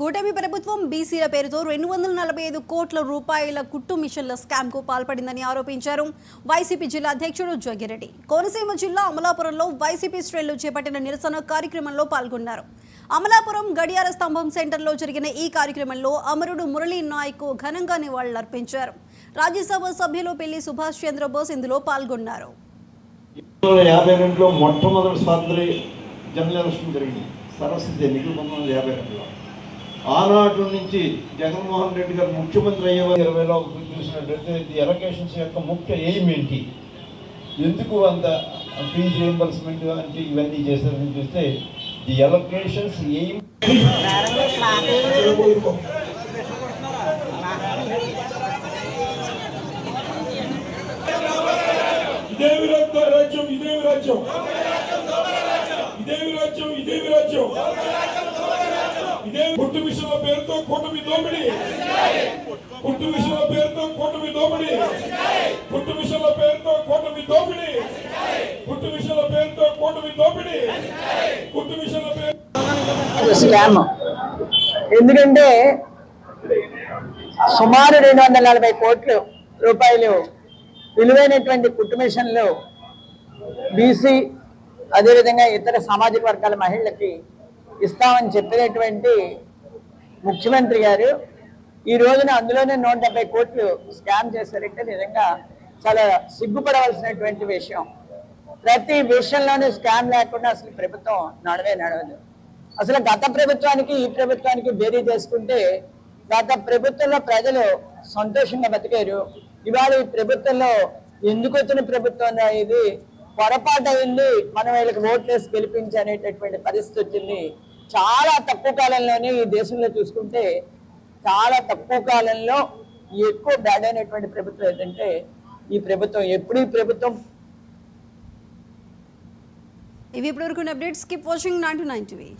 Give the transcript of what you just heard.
కూటమి ప్రభుత్వం బీసీల పేరుతో 245 కోట్ల రూపాయల కుట్టు మిషన్ల స్కామ్కు పాల్పడిందని ఆరోపించారు వైసీపీ జిల్లా అధ్యక్షుడు జగ్గిరెడ్డి. కోనసీమ జిల్లా అమలాపురంలో వైసీపీ శ్రేణులు చేపట్టిన నిరసన కార్యక్రమంలో పాల్గొన్నారు. అమలాపురం గడియార స్తంభం సెంటర్లో జరిగిన ఈ కార్యక్రమంలో అమరుడు మురళీ నాయక్ ఘనంగా నివాళులర్పించారు. రాజ్యసభ సభ్యులు పెళ్లి సుభాష్ చంద్రబోస్ ఇందులో పాల్గొన్నారు. 1952లో మొట్టమొదటి స్వాతంత్ర జనరల్ ఎలక్షన్ జరిగింది. సరస్వతి ఎన్నికలు 1952లో. ఆనాటి నుంచి జగన్మోహన్ రెడ్డి గారు ముఖ్యమంత్రి అయ్యే 2020లో చూసినట్లయితే ది ఎలకేషన్స్ యొక్క ముఖ్య ఎయిమ్ ఏంటి, ఎందుకు అంత ఫీజు రియంబర్స్మెంట్ అంటే ఇవన్నీ చేశారని చూస్తే ది ఎలకేషన్స్ ఎయిమ్ కుట్టు మిషన్ల పేరుతో కూటమి దోపిడీ, కుట్టు మిషన్ల పేరుతో కూటమి దోపిడీ, కుట్టు మిషన్ల పేరుతో కూటమి దోపిడీ, కుట్టు మిషన్ల పేరుతో కూటమి దోపిడీ, కుట్టు మిషన్ల పేరు స్కామ్. ఎందుకంటే సుమారు 240 కోట్ల రూపాయలు విలువైనటువంటి కుట్టు మిషన్లు బీసీ అదేవిధంగా ఇతర సామాజిక వర్గాల మహిళలకి ఇస్తామని చెప్పినటువంటి ముఖ్యమంత్రి గారు ఈ రోజున అందులోనే 170 కోట్లు స్కామ్ చేశారంటే నిజంగా చాలా సిగ్గుపడవలసినటువంటి విషయం. ప్రతి విషయంలోనూ స్కామ్ లేకుండా అసలు ప్రభుత్వం నడవదు. అసలు గత ప్రభుత్వానికి ఈ ప్రభుత్వానికి బేరీ చేసుకుంటే గత ప్రభుత్వంలో ప్రజలు సంతోషంగా బతికారు. ఇవాళ ఈ ప్రభుత్వంలో ఎందుకు వచ్చిన ప్రభుత్వం ఇది పొరపాటు అయింది, మనం వీళ్ళకి ఓట్లేసి గెలిపించి అనేటటువంటి పరిస్థితి వచ్చింది. చాలా తక్కువ కాలంలోనే ఈ దేశంలో చూసుకుంటే చాలా తక్కువ కాలంలో ఎక్కువ బ్యాడ్ అయినటువంటి ప్రభుత్వం ఏంటంటే ఈ ప్రభుత్వం. ఎప్పుడు ఈ ప్రభుత్వం ఇవి ఇప్పటివరకు అప్డేట్స్. Keep watching 99 TV.